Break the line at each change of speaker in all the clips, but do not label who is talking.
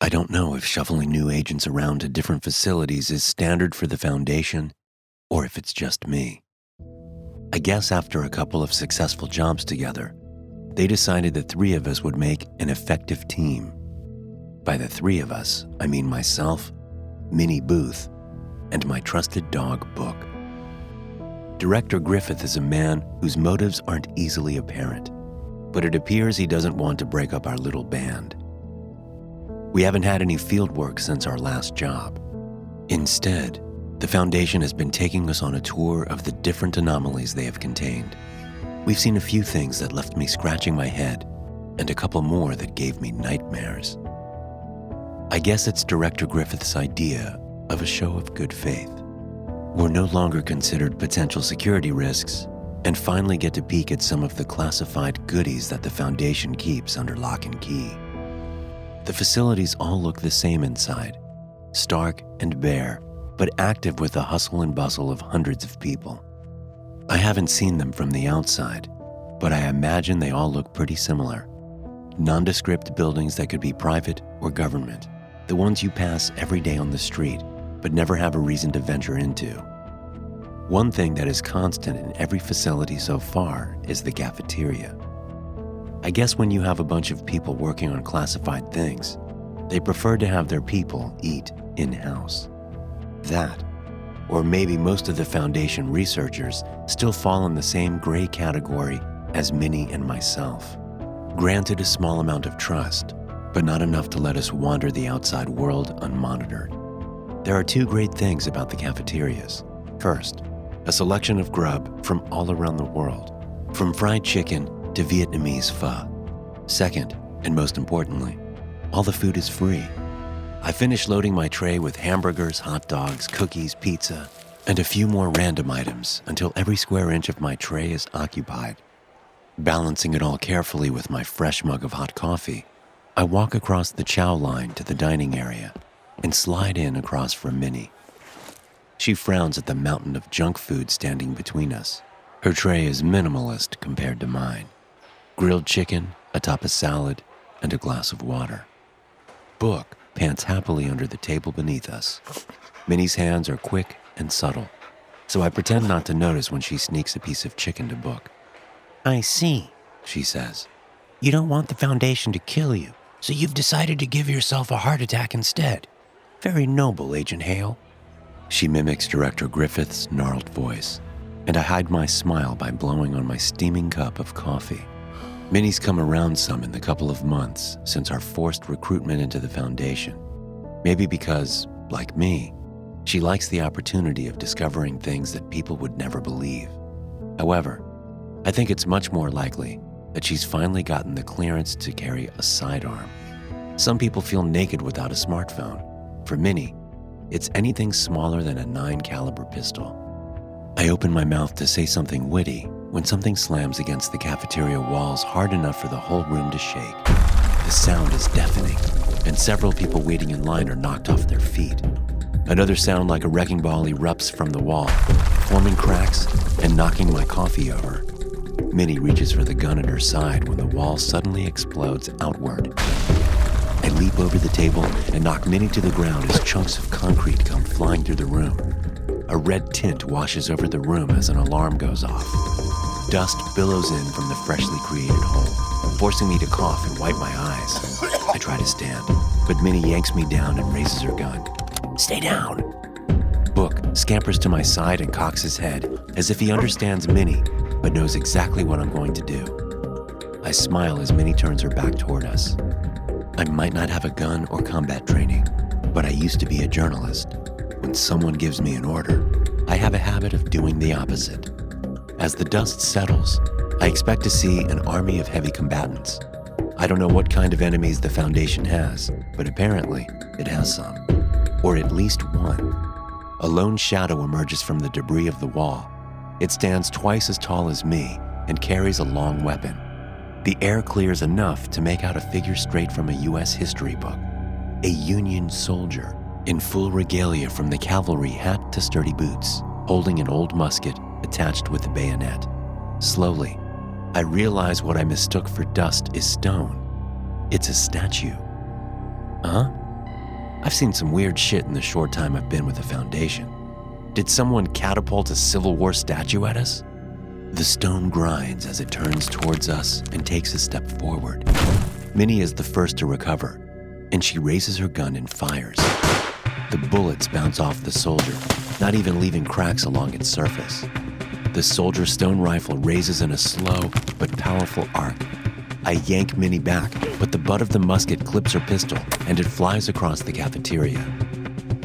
I don't know if shuffling new agents around to different facilities is standard for the Foundation, or if it's just me. I guess after a couple of successful jobs together, they decided the three of us would make an effective team. By the three of us, I mean myself, Minnie Booth, and my trusted dog, Book. Director Griffith is a man whose motives aren't easily apparent, but it appears he doesn't want to break up our little band. We haven't had any field work since our last job. Instead, the Foundation has been taking us on a tour of the different anomalies they have contained. We've seen a few things that left me scratching my head, and a couple more that gave me nightmares. I guess it's Director Griffith's idea of a show of good faith. We're no longer considered potential security risks, and finally get to peek at some of the classified goodies that the Foundation keeps under lock and key. The facilities all look the same inside, stark and bare, but active with the hustle and bustle of hundreds of people. I haven't seen them from the outside, but I imagine they all look pretty similar. Nondescript buildings that could be private or government, the ones you pass every day on the street, but never have a reason to venture into. One thing that is constant in every facility so far is the cafeteria. I guess when you have a bunch of people working on classified things, they prefer to have their people eat in-house. That, or maybe most of the Foundation researchers still fall in the same gray category as Minnie and myself. Granted a small amount of trust, but not enough to let us wander the outside world unmonitored. There are two great things about the cafeterias. First, a selection of grub from all around the world, from fried chicken to Vietnamese pho. Second, and most importantly, all the food is free. I finished loading my tray with hamburgers, hot dogs, cookies, pizza, and a few more random items until every square inch of my tray is occupied. Balancing it all carefully with my fresh mug of hot coffee, I walk across the chow line to the dining area and slide in across from Minnie. She frowns at the mountain of junk food standing between us. Her tray is minimalist compared to mine. Grilled chicken, atop a salad, and a glass of water. Book pants happily under the table beneath us. Minnie's hands are quick and subtle, so I pretend not to notice when she sneaks a piece of chicken to Book.
"I see," she says. "You don't want the Foundation to kill you, so you've decided to give yourself a heart attack instead. Very noble, Agent Hale."
She mimics Director Griffith's gnarled voice, and I hide my smile by blowing on my steaming cup of coffee. Minnie's come around some in the couple of months since our forced recruitment into the Foundation. Maybe because, like me, she likes the opportunity of discovering things that people would never believe. However, I think it's much more likely that she's finally gotten the clearance to carry a sidearm. Some people feel naked without a smartphone. For Minnie, it's anything smaller than a 9 caliber pistol. I open my mouth to say something witty when something slams against the cafeteria walls hard enough for the whole room to shake. The sound is deafening, and several people waiting in line are knocked off their feet. Another sound like a wrecking ball erupts from the wall, forming cracks and knocking my coffee over. Minnie reaches for the gun at her side when the wall suddenly explodes outward. I leap over the table and knock Minnie to the ground as chunks of concrete come flying through the room. A red tint washes over the room as an alarm goes off. Dust billows in from the freshly created hole, forcing me to cough and wipe my eyes. I try to stand, but Minnie yanks me down and raises her gun.
"Stay down."
Book scampers to my side and cocks his head as if he understands Minnie, but knows exactly what I'm going to do. I smile as Minnie turns her back toward us. I might not have a gun or combat training, but I used to be a journalist. When someone gives me an order, I have a habit of doing the opposite. As the dust settles, I expect to see an army of heavy combatants. I don't know what kind of enemies the Foundation has, but apparently it has some. Or at least one. A lone shadow emerges from the debris of the wall. It stands twice as tall as me and carries a long weapon. The air clears enough to make out a figure straight from a U.S. history book. A Union soldier in full regalia from the cavalry hat to sturdy boots, holding an old musket attached with a bayonet. Slowly, I realize what I mistook for dust is stone. It's a statue. Huh? I've seen some weird shit in the short time I've been with the Foundation. Did someone catapult a Civil War statue at us? The stone grinds as it turns towards us and takes a step forward. Minnie is the first to recover, and she raises her gun and fires. The bullets bounce off the soldier, not even leaving cracks along its surface. The soldier's stone rifle raises in a slow but powerful arc. I yank Minnie back, but the butt of the musket clips her pistol, and it flies across the cafeteria.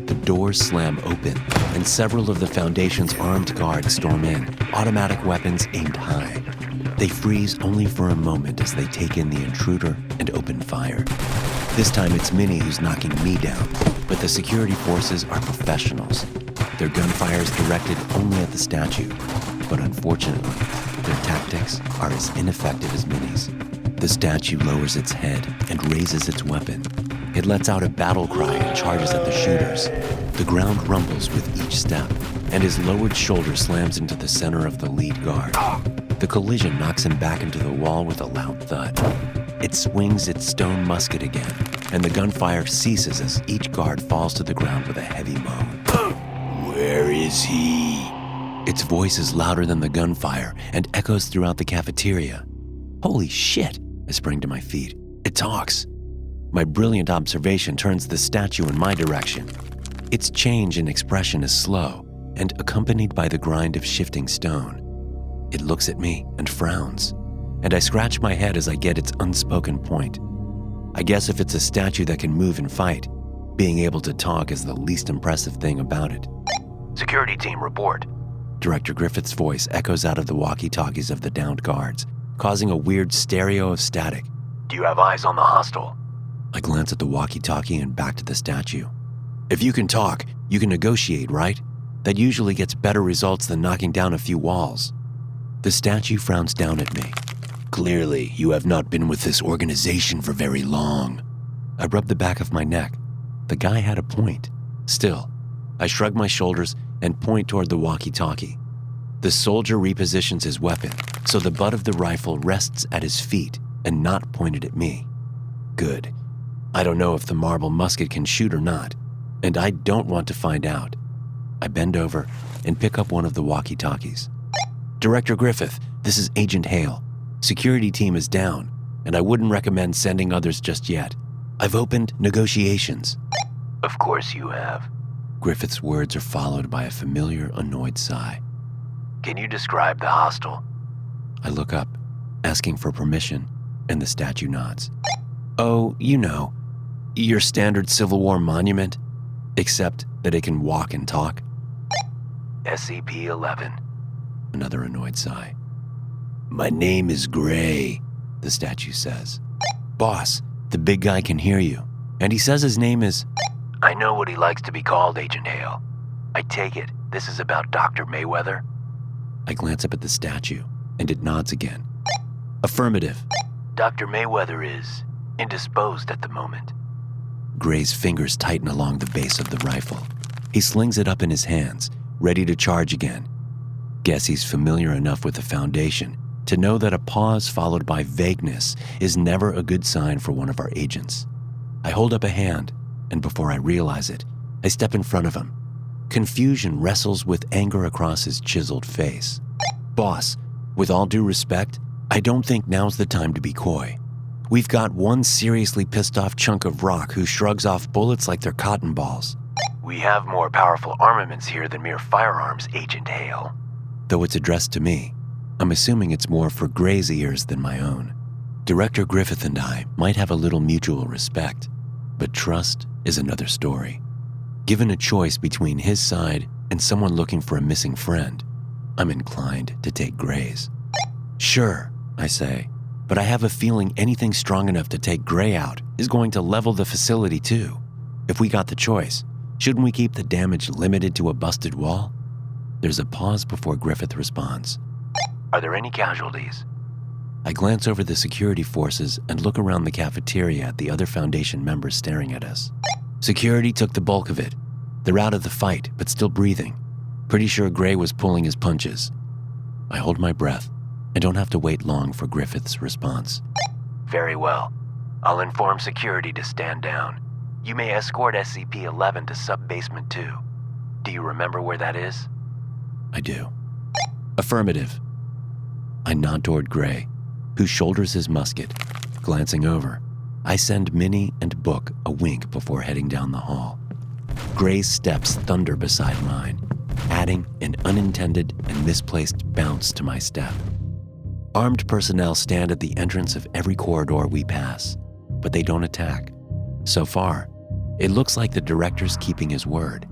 The doors slam open, and several of the Foundation's armed guards storm in, automatic weapons aimed high. They freeze only for a moment as they take in the intruder and open fire. This time it's Minnie who's knocking me down, but the security forces are professionals. Their gunfire is directed only at the statue, but unfortunately, their tactics are as ineffective as Minnie's. The statue lowers its head and raises its weapon. It lets out a battle cry and charges at the shooters. The ground rumbles with each step, and his lowered shoulder slams into the center of the lead guard. The collision knocks him back into the wall with a loud thud. It swings its stone musket again, and the gunfire ceases as each guard falls to the ground with a heavy moan.
Where is he?
Its voice is louder than the gunfire and echoes throughout the cafeteria. Holy shit! I spring to my feet. It talks. My brilliant observation turns the statue in my direction. Its change in expression is slow and accompanied by the grind of shifting stone. It looks at me and frowns, and I scratch my head as I get its unspoken point. I guess if it's a statue that can move and fight, being able to talk is the least impressive thing about it.
Security team, report.
Director Griffith's voice echoes out of the walkie-talkies of the downed guards, causing a weird stereo of static.
Do you have eyes on the hostile?
I glance at the walkie-talkie and back to the statue. If you can talk, you can negotiate, right? That usually gets better results than knocking down a few walls. The statue frowns down at me.
Clearly, you have not been with this organization for very long.
I rub the back of my neck. The guy had a point. Still, I shrug my shoulders and point toward the walkie-talkie. The soldier repositions his weapon, so the butt of the rifle rests at his feet and not pointed at me. Good. I don't know if the marble musket can shoot or not, and I don't want to find out. I bend over and pick up one of the walkie-talkies. Director Griffith, this is Agent Hale. Security team is down, and I wouldn't recommend sending others just yet. I've opened negotiations.
Of course you have.
Griffith's words are followed by a familiar, annoyed sigh.
Can you describe the hostile?
I look up, asking for permission, and the statue nods. Oh, you know, your standard Civil War monument, except that it can walk and talk.
SCP-011.
Another annoyed sigh.
My name is Gray,
the statue says. Boss, the big guy can hear you, and he says his name is...
I know what he likes to be called, Agent Hale. I take it this is about Dr. Mayweather?
I glance up at the statue, and it nods again. Affirmative.
Dr. Mayweather is indisposed at the moment.
Gray's fingers tighten along the base of the rifle. He slings it up in his hands, ready to charge again. Guess he's familiar enough with the Foundation to know that a pause followed by vagueness is never a good sign for one of our agents. I hold up a hand, and before I realize it, I step in front of him. Confusion wrestles with anger across his chiseled face. Boss, with all due respect, I don't think now's the time to be coy. We've got one seriously pissed off chunk of rock who shrugs off bullets like they're cotton balls.
We have more powerful armaments here than mere firearms, Agent Hale.
Though it's addressed to me, I'm assuming it's more for Gray's ears than my own. Director Griffith and I might have a little mutual respect, but trust is another story. Given a choice between his side and someone looking for a missing friend, I'm inclined to take Gray's. Sure, I say, but I have a feeling anything strong enough to take Gray out is going to level the facility too. If we got the choice, shouldn't we keep the damage limited to a busted wall? There's a pause before Griffith responds.
Are there any casualties?
I glance over the security forces and look around the cafeteria at the other Foundation members staring at us. Security took the bulk of it. They're out of the fight, but still breathing. Pretty sure Gray was pulling his punches. I hold my breath and don't have to wait long for Griffith's response.
Very well. I'll inform security to stand down. You may escort SCP-011 to Sub-Basement 2. Do you remember where that is?
I do. Affirmative. I nod toward Gray, who shoulders his musket. Glancing over, I send Minnie and Book a wink before heading down the hall. Gray's steps thunder beside mine, adding an unintended and misplaced bounce to my step. Armed personnel stand at the entrance of every corridor we pass, but they don't attack. So far, it looks like the director's keeping his word.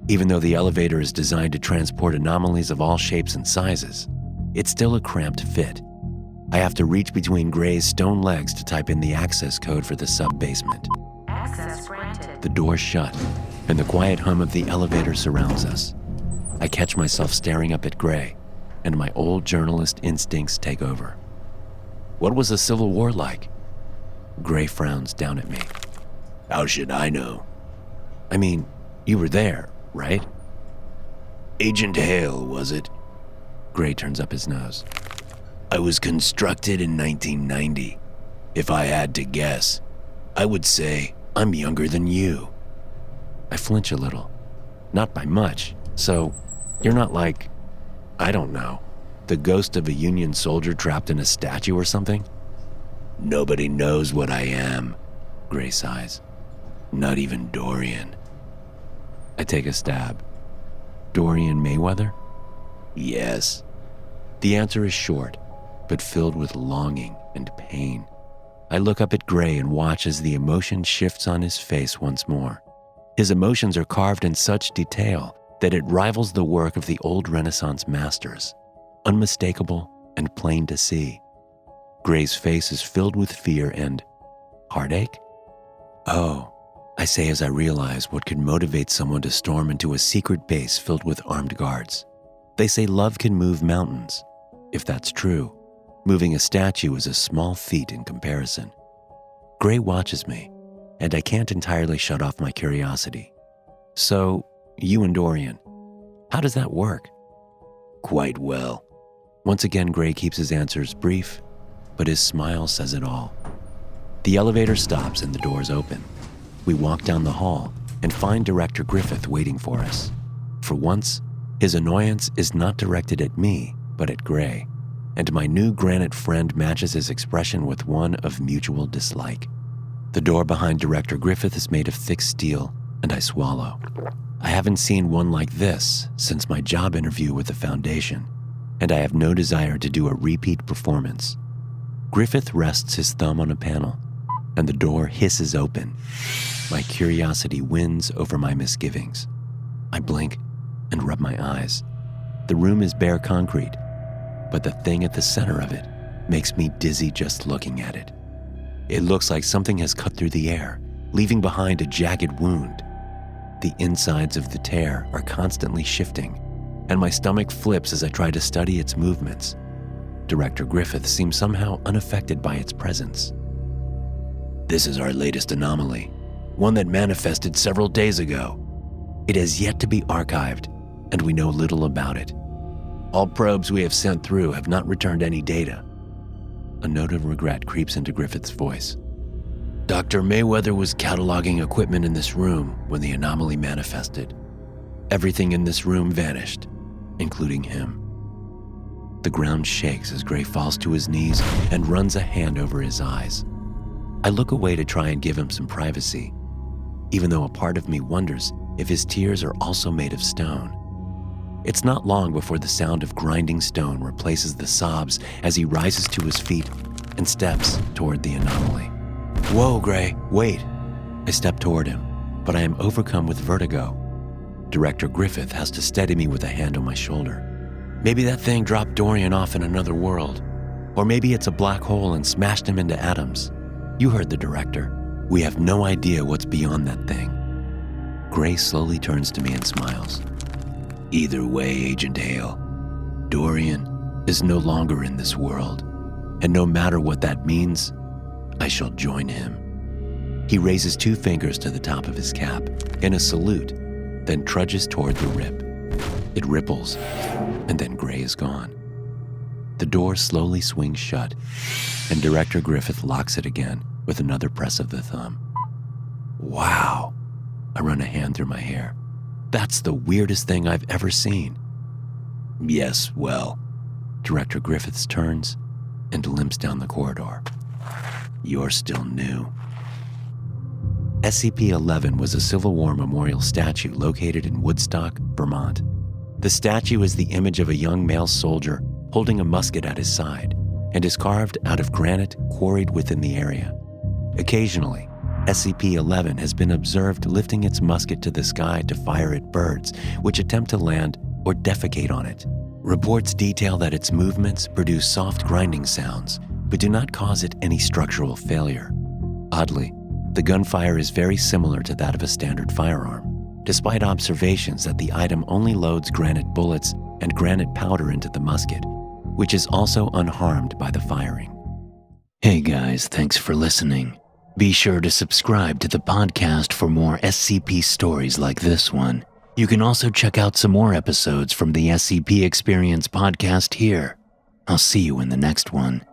Even though the elevator is designed to transport anomalies of all shapes and sizes, it's still a cramped fit. I have to reach between Gray's stone legs to type in the access code for the sub-basement.
Access granted.
The door's shut, and the quiet hum of the elevator surrounds us. I catch myself staring up at Gray, and my old journalist instincts take over. What was the Civil War like? Gray frowns down at me. How should I know? I mean, you were there, right? Agent Hale, was it? Gray turns up his nose. I was constructed in 1990. If I had to guess, I would say I'm younger than you. I flinch a little. Not by much, so you're not like, I don't know, the ghost of a Union soldier trapped in a statue or something? Nobody knows what I am, Gray sighs. Not even Dorian. I take a stab. Dorian Mayweather? Yes. The answer is short, but filled with longing and pain. I look up at Gray and watch as the emotion shifts on his face once more. His emotions are carved in such detail that it rivals the work of the old Renaissance masters, unmistakable and plain to see. Gray's face is filled with fear and heartache. Oh, I say as I realize what could motivate someone to storm into a secret base filled with armed guards. They say love can move mountains. If that's true, moving a statue is a small feat in comparison. Gray watches me, and I can't entirely shut off my curiosity. So, you and Dorian, how does that work? Quite well. Once again, Gray keeps his answers brief, but his smile says it all. The elevator stops and the doors open. We walk down the hall and find Director Griffith waiting for us. For once, his annoyance is not directed at me, but at Gray, and my new granite friend matches his expression with one of mutual dislike. The door behind Director Griffith is made of thick steel, and I swallow. I haven't seen one like this since my job interview with the Foundation, and I have no desire to do a repeat performance. Griffith rests his thumb on a panel, and the door hisses open. My curiosity wins over my misgivings. I blink and rub my eyes. The room is bare concrete, but the thing at the center of it makes me dizzy just looking at it. It looks like something has cut through the air, leaving behind a jagged wound. The insides of the tear are constantly shifting, and my stomach flips as I try to study its movements. Director Griffith seems somehow unaffected by its presence. This is our latest anomaly, one that manifested several days ago. It has yet to be archived, and we know little about it. All probes we have sent through have not returned any data. A note of regret creeps into Griffith's voice. Dr. Mayweather was cataloging equipment in this room when the anomaly manifested. Everything in this room vanished, including him. The ground shakes as Gray falls to his knees and runs a hand over his eyes. I look away to try and give him some privacy, even though a part of me wonders if his tears are also made of stone. It's not long before the sound of grinding stone replaces the sobs as he rises to his feet and steps toward the anomaly. Whoa, Gray, wait. I step toward him, but I am overcome with vertigo. Director Griffith has to steady me with a hand on my shoulder. Maybe that thing dropped Dorian off in another world, or maybe it's a black hole and smashed him into atoms. You heard the director. We have no idea what's beyond that thing. Gray slowly turns to me and smiles. Either way, Agent Hale, Dorian is no longer in this world, and no matter what that means, I shall join him. He raises 2 fingers to the top of his cap in a salute, then trudges toward the rip. It ripples, and then Gray is gone. The door slowly swings shut, and Director Griffith locks it again with another press of the thumb. Wow. I run a hand through my hair. That's the weirdest thing I've ever seen. Yes, well, Director Griffiths turns and limps down the corridor. You're still new. SCP-011 was a Civil War memorial statue located in Woodstock, Vermont. The statue is the image of a young male soldier holding a musket at his side and is carved out of granite quarried within the area. Occasionally, SCP-011 has been observed lifting its musket to the sky to fire at birds which attempt to land or defecate on it. Reports detail that its movements produce soft grinding sounds, but do not cause it any structural failure. Oddly, the gunfire is very similar to that of a standard firearm, despite observations that the item only loads granite bullets and granite powder into the musket, which is also unharmed by the firing.
Hey guys, thanks for listening. Be sure to subscribe to the podcast for more SCP stories like this one. You can also check out some more episodes from the SCP Experience podcast here. I'll see you in the next one.